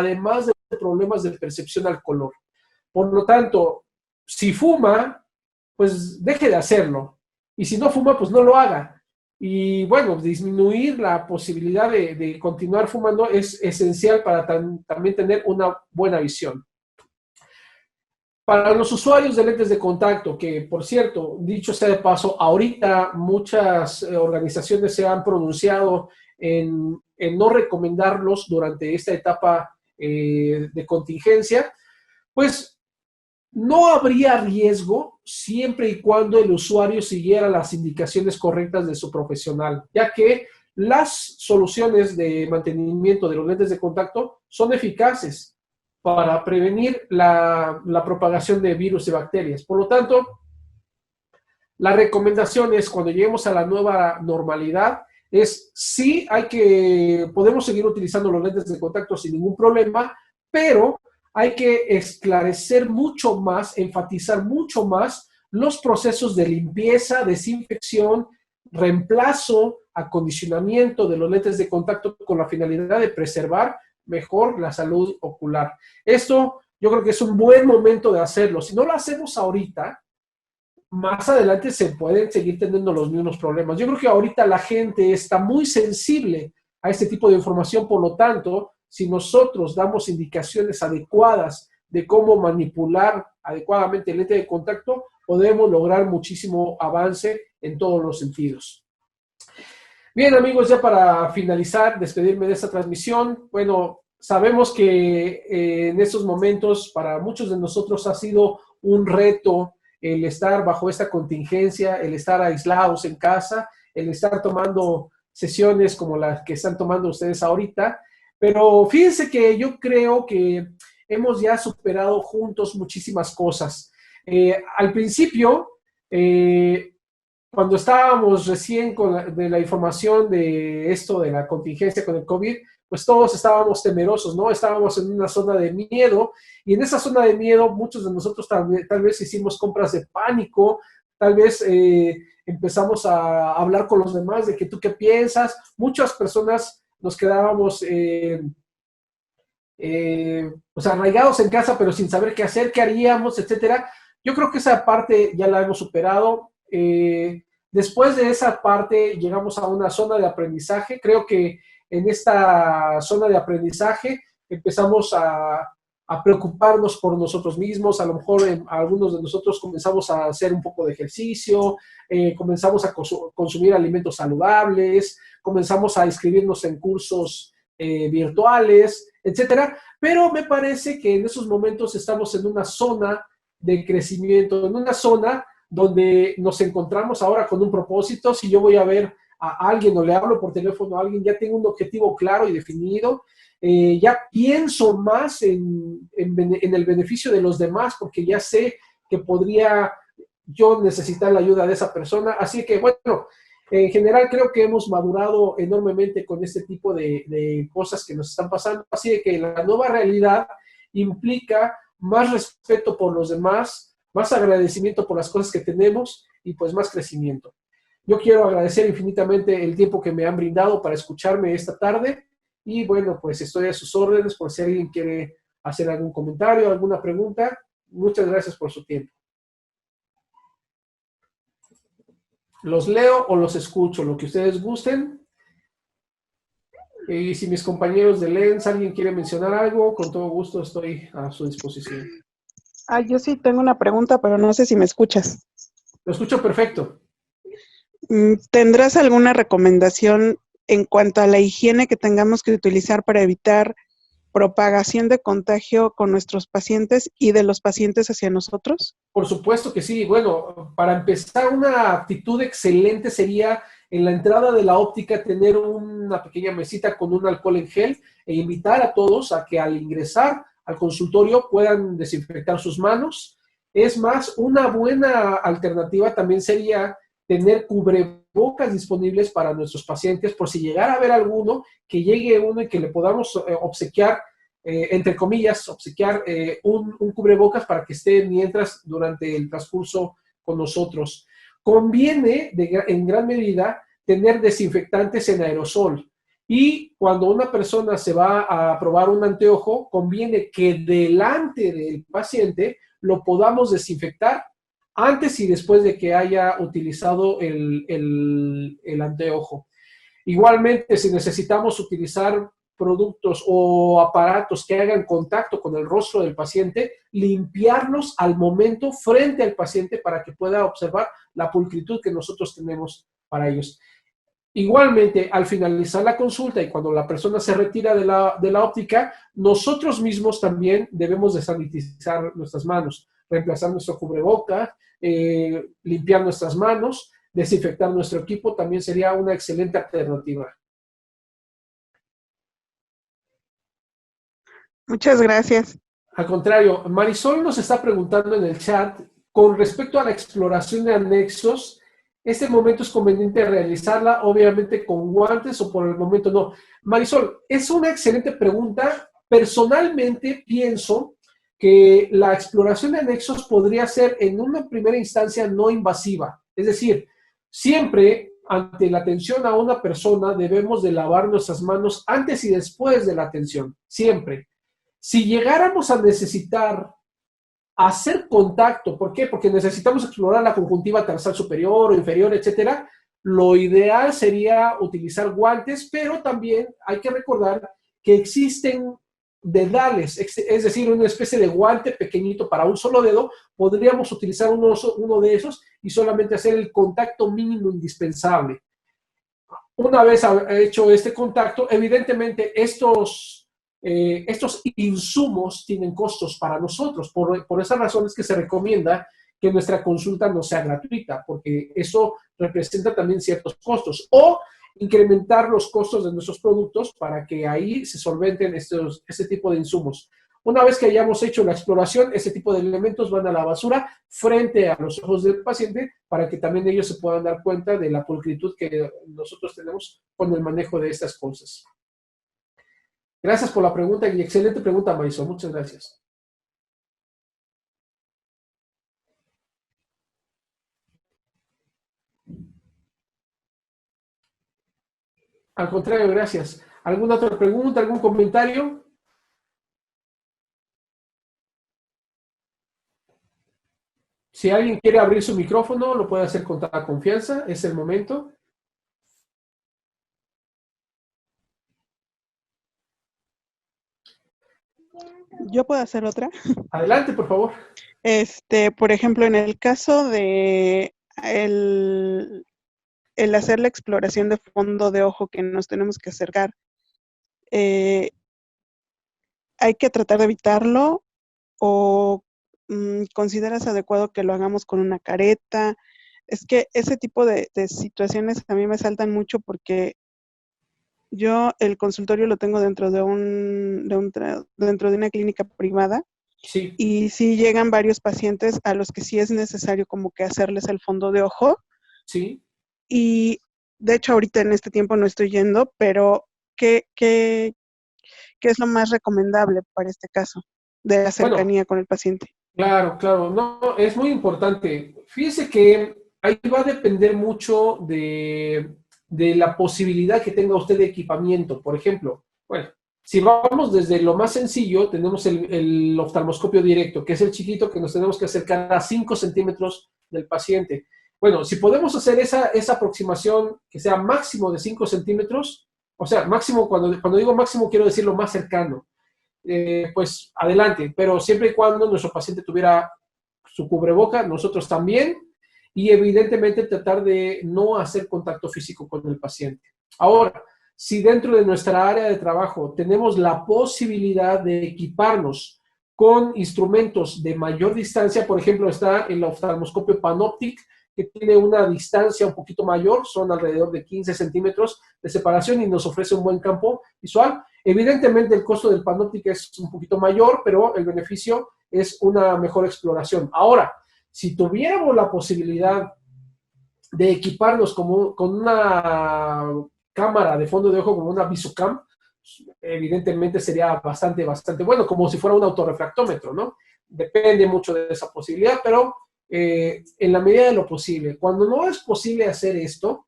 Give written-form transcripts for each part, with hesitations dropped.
además de problemas de percepción al color. Por lo tanto, si fuma, pues deje de hacerlo. Y si no fuma, pues no lo haga. Y bueno, disminuir la posibilidad de continuar fumando es esencial para también tener una buena visión. Para los usuarios de lentes de contacto, que por cierto, dicho sea de paso, ahorita muchas organizaciones se han pronunciado en no recomendarlos durante esta etapa de contingencia, pues no habría riesgo siempre y cuando el usuario siguiera las indicaciones correctas de su profesional, ya que las soluciones de mantenimiento de los lentes de contacto son eficaces para prevenir la propagación de virus y bacterias. Por lo tanto, la recomendación es, cuando lleguemos a la nueva normalidad, es sí podemos seguir utilizando los lentes de contacto sin ningún problema, pero hay que esclarecer mucho más, enfatizar mucho más los procesos de limpieza, desinfección, reemplazo, acondicionamiento de los lentes de contacto con la finalidad de preservar mejor la salud ocular. Esto yo creo que es un buen momento de hacerlo. Si no lo hacemos ahorita, más adelante se pueden seguir teniendo los mismos problemas. Yo creo que ahorita la gente está muy sensible a este tipo de información, por lo tanto, si nosotros damos indicaciones adecuadas de cómo manipular adecuadamente el lente de contacto, podemos lograr muchísimo avance en todos los sentidos. Bien, amigos, ya para finalizar, despedirme de esta transmisión, bueno, sabemos que en estos momentos para muchos de nosotros ha sido un reto el estar bajo esta contingencia, el estar aislados en casa, el estar tomando sesiones como las que están tomando ustedes ahorita, pero fíjense que yo creo que hemos ya superado juntos muchísimas cosas. Al principio, cuando estábamos recién de la información de esto, de la contingencia con el COVID, pues todos estábamos temerosos, ¿no? Estábamos en una zona de miedo, y en esa zona de miedo muchos de nosotros tal vez hicimos compras de pánico, tal vez empezamos a hablar con los demás de que tú qué piensas. Muchas personas nos quedábamos pues arraigados en casa, pero sin saber qué hacer, qué haríamos, etcétera. Yo creo que esa parte ya la hemos superado. Después de esa parte llegamos a una zona de aprendizaje. Creo que en esta zona de aprendizaje empezamos a preocuparnos por nosotros mismos. A lo mejor algunos de nosotros comenzamos a hacer un poco de ejercicio, comenzamos a consumir alimentos saludables, comenzamos a inscribirnos en cursos virtuales, etcétera. Pero me parece que en esos momentos estamos en una zona de crecimiento, en una zona donde nos encontramos ahora con un propósito. Si yo voy a ver a alguien o le hablo por teléfono a alguien, ya tengo un objetivo claro y definido, ya pienso más en el beneficio de los demás, porque ya sé que podría yo necesitar la ayuda de esa persona. Así que bueno, en general creo que hemos madurado enormemente con este tipo de cosas que nos están pasando. Así que la nueva realidad implica más respeto por los demás, más agradecimiento por las cosas que tenemos y pues más crecimiento. Yo quiero agradecer infinitamente el tiempo que me han brindado para escucharme esta tarde, y bueno, pues estoy a sus órdenes por si alguien quiere hacer algún comentario, alguna pregunta. Muchas gracias por su tiempo. Los leo o los escucho, lo que ustedes gusten. Y si mis compañeros de Lens, alguien quiere mencionar algo, con todo gusto estoy a su disposición. Yo sí tengo una pregunta, pero no sé si me escuchas. Lo escucho perfecto. ¿Tendrás alguna recomendación en cuanto a la higiene que tengamos que utilizar para evitar propagación de contagio con nuestros pacientes y de los pacientes hacia nosotros? Por supuesto que sí. Bueno, para empezar, una actitud excelente sería en la entrada de la óptica tener una pequeña mesita con un alcohol en gel e invitar a todos a que al ingresar al consultorio puedan desinfectar sus manos. Es más, una buena alternativa también sería tener cubrebocas disponibles para nuestros pacientes, por si llegara a haber alguno, que llegue uno y que le podamos obsequiar, entre comillas, obsequiar un cubrebocas para que esté durante el transcurso con nosotros. Conviene en gran medida tener desinfectantes en aerosol. Y cuando una persona se va a probar un anteojo, conviene que delante del paciente lo podamos desinfectar antes y después de que haya utilizado el anteojo. Igualmente, si necesitamos utilizar productos o aparatos que hagan contacto con el rostro del paciente, limpiarlos al momento frente al paciente para que pueda observar la pulcritud que nosotros tenemos para ellos. Igualmente, al finalizar la consulta y cuando la persona se retira de la óptica, nosotros mismos también debemos de sanitizar nuestras manos, reemplazar nuestro cubreboca, limpiar nuestras manos, desinfectar nuestro equipo, también sería una excelente alternativa. Muchas gracias. Al contrario, Marisol nos está preguntando en el chat, con respecto a la exploración de anexos, ¿este momento es conveniente realizarla, obviamente con guantes o por el momento no? Marisol, es una excelente pregunta. Personalmente pienso que la exploración de anexos podría ser en una primera instancia no invasiva. Es decir, siempre ante la atención a una persona debemos de lavar nuestras manos antes y después de la atención, siempre. Si llegáramos a necesitar hacer contacto, ¿por qué? Porque necesitamos explorar la conjuntiva tarsal superior o inferior, etcétera. Lo ideal sería utilizar guantes, pero también hay que recordar que existen dedales, es decir, una especie de guante pequeñito para un solo dedo. Podríamos utilizar uno de esos y solamente hacer el contacto mínimo indispensable. Una vez hecho este contacto, evidentemente estos insumos tienen costos para nosotros. Por esa razón es que se recomienda que nuestra consulta no sea gratuita, porque eso representa también ciertos costos. O incrementar los costos de nuestros productos para que ahí se solventen este tipo de insumos. Una vez que hayamos hecho la exploración, ese tipo de elementos van a la basura frente a los ojos del paciente para que también ellos se puedan dar cuenta de la pulcritud que nosotros tenemos con el manejo de estas cosas. Gracias por la pregunta y excelente pregunta, Marisol. Muchas gracias. Al contrario, gracias. ¿Alguna otra pregunta, algún comentario? Si alguien quiere abrir su micrófono, lo puede hacer con toda confianza. Es el momento. ¿Yo puedo hacer otra? Adelante, por favor. Por ejemplo, en el caso de el hacer la exploración de fondo de ojo que nos tenemos que acercar, ¿hay que tratar de evitarlo o consideras adecuado que lo hagamos con una careta? Es que ese tipo de situaciones a mí me saltan mucho porque yo el consultorio lo tengo dentro de dentro de una clínica privada. Sí. Y sí llegan varios pacientes a los que sí es necesario como que hacerles el fondo de ojo. Sí. Y de hecho ahorita en este tiempo no estoy yendo, pero ¿qué es lo más recomendable para este caso de la cercanía con el paciente? Claro, claro. No, es muy importante. Fíjese que ahí va a depender mucho de la posibilidad que tenga usted de equipamiento. Por ejemplo, bueno, si vamos desde lo más sencillo, tenemos el oftalmoscopio directo, que es el chiquito que nos tenemos que acercar a 5 centímetros del paciente. Bueno, si podemos hacer esa aproximación que sea máximo de 5 centímetros, o sea, máximo, cuando digo máximo quiero decir lo más cercano, pues adelante, pero siempre y cuando nuestro paciente tuviera su cubreboca, nosotros también, y evidentemente tratar de no hacer contacto físico con el paciente. Ahora, si dentro de nuestra área de trabajo tenemos la posibilidad de equiparnos con instrumentos de mayor distancia, por ejemplo, está el oftalmoscopio Panoptic, que tiene una distancia un poquito mayor, son alrededor de 15 centímetros de separación y nos ofrece un buen campo visual. Evidentemente el costo del Panoptic es un poquito mayor, pero el beneficio es una mejor exploración. Ahora, si tuviéramos la posibilidad de equiparnos con una cámara de fondo de ojo, como una Visucam, evidentemente sería bastante bueno, como si fuera un autorrefractómetro, ¿no? Depende mucho de esa posibilidad, pero en la medida de lo posible. Cuando no es posible hacer esto,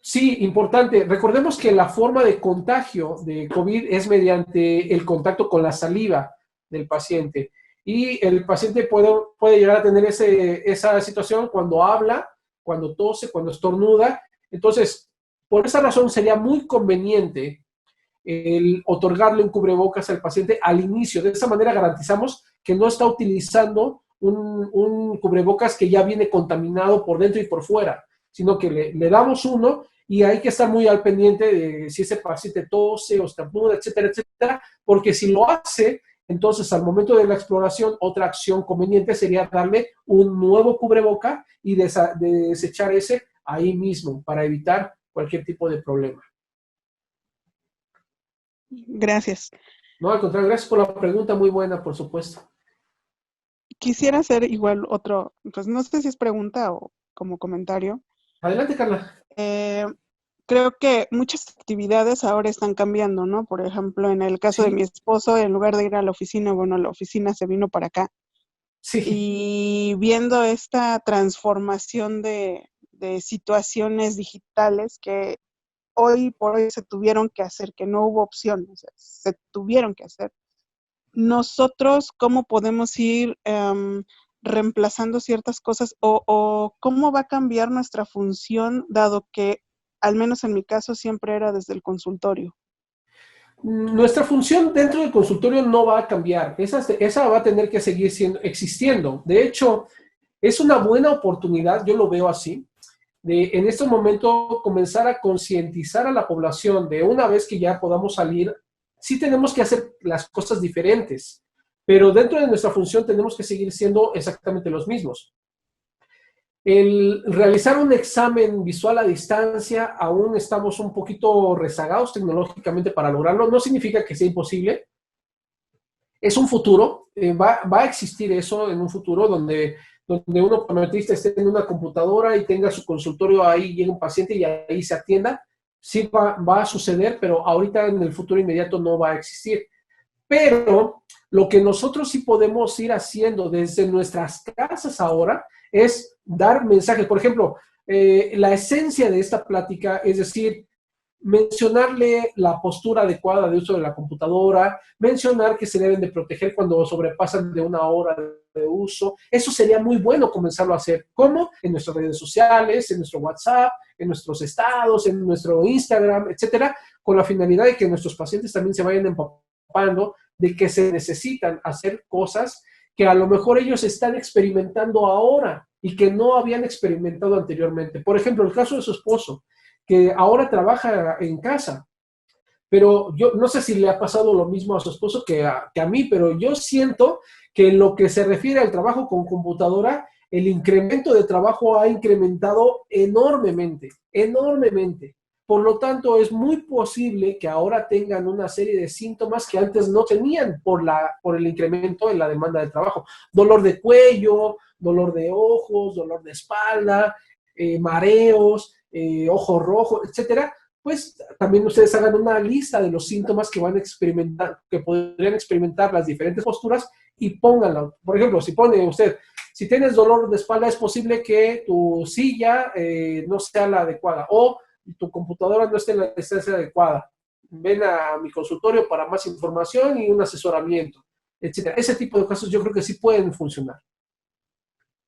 Sí, importante. Recordemos que la forma de contagio de COVID es mediante el contacto con la saliva del paciente. Y el paciente puede llegar a tener esa situación cuando habla, cuando tose, cuando estornuda. Entonces, por esa razón sería muy conveniente el otorgarle un cubrebocas al paciente al inicio. De esa manera garantizamos que no está utilizando un cubrebocas que ya viene contaminado por dentro y por fuera, sino que le damos uno y hay que estar muy al pendiente de si ese paciente tose o estornuda, etcétera, etcétera, porque si lo hace, entonces al momento de la exploración, otra acción conveniente sería darle un nuevo cubreboca y desechar ese ahí mismo para evitar cualquier tipo de problema. Gracias. No, al contrario, gracias por la pregunta, muy buena, por supuesto. Quisiera hacer igual otro, pues no sé si es pregunta o como comentario. Adelante, Carla. Eh, Creo que muchas actividades ahora están cambiando, ¿no? Por ejemplo, en el caso de Sí, mi esposo, en lugar de ir a la oficina, bueno, la oficina se vino para acá. sí. Y viendo esta transformación de situaciones digitales que hoy por hoy se tuvieron que hacer, que no hubo opción, o sea, se tuvieron que hacer. Nosotros, ¿cómo podemos ir reemplazando ciertas cosas o cómo va a cambiar nuestra función, dado que, al menos en mi caso, siempre era desde el consultorio? Nuestra función dentro del consultorio no va a cambiar. Esa va a tener que seguir existiendo. De hecho, es una buena oportunidad, yo lo veo así, de en este momento comenzar a concientizar a la población de una vez que ya podamos salir, sí tenemos que hacer las cosas diferentes, pero dentro de nuestra función tenemos que seguir siendo exactamente los mismos. El realizar un examen visual a distancia, aún estamos un poquito rezagados tecnológicamente para lograrlo. No significa que sea imposible. Es un futuro, va a existir eso en un futuro donde un optometrista esté en una computadora y tenga su consultorio ahí, llega un paciente y ahí se atienda. Sí va a suceder, pero ahorita en el futuro inmediato no va a existir. Pero lo que nosotros sí podemos ir haciendo desde nuestras casas ahora es dar mensajes. Por ejemplo, la esencia de esta plática es decir, mencionarle la postura adecuada de uso de la computadora, mencionar que se deben de proteger cuando sobrepasan de una hora de uso. Eso sería muy bueno comenzarlo a hacer. ¿Cómo? En nuestras redes sociales, en nuestro WhatsApp, en nuestros estados, en nuestro Instagram, etcétera, con la finalidad de que nuestros pacientes también se vayan empapando de que se necesitan hacer cosas que a lo mejor ellos están experimentando ahora y que no habían experimentado anteriormente. Por ejemplo, el caso de su esposo, que ahora trabaja en casa, pero yo no sé si le ha pasado lo mismo a su esposo que a mí, pero yo siento que en lo que se refiere al trabajo con computadora, el incremento de trabajo ha incrementado enormemente, enormemente. Por lo tanto, es muy posible que ahora tengan una serie de síntomas que antes no tenían por el incremento en la demanda de trabajo. Dolor de cuello, dolor de ojos, dolor de espalda, mareos, ojo rojo, etcétera. Pues también ustedes hagan una lista de los síntomas que van a experimentar, que podrían experimentar las diferentes posturas y pónganlo. Por ejemplo, si pone usted, si tienes dolor de espalda, es posible que tu silla no sea la adecuada o tu computadora no esté en la distancia adecuada. Ven a mi consultorio para más información y un asesoramiento, etcétera. Ese tipo de cosas yo creo que sí pueden funcionar.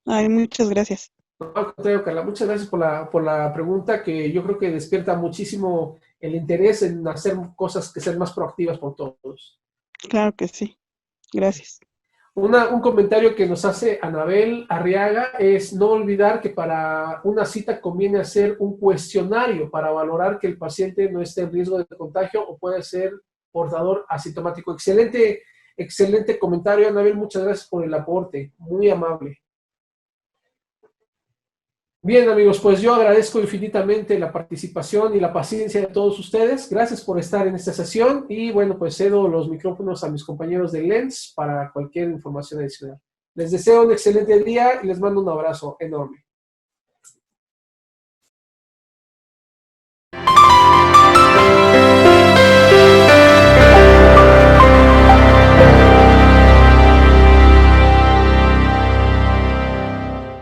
Ay, muchas gracias. No, al contrario, Carla, muchas gracias por la pregunta que yo creo que despierta muchísimo el interés en hacer cosas que sean más proactivas por todos. Claro que sí. Gracias. Un comentario que nos hace Anabel Arriaga es no olvidar que para una cita conviene hacer un cuestionario para valorar que el paciente no esté en riesgo de contagio o puede ser portador asintomático. Excelente, excelente comentario, Anabel. Muchas gracias por el aporte. Muy amable. Bien, amigos, pues yo agradezco infinitamente la participación y la paciencia de todos ustedes. Gracias por estar en esta sesión y bueno, pues cedo los micrófonos a mis compañeros de Lens para cualquier información adicional. Les deseo un excelente día y les mando un abrazo enorme.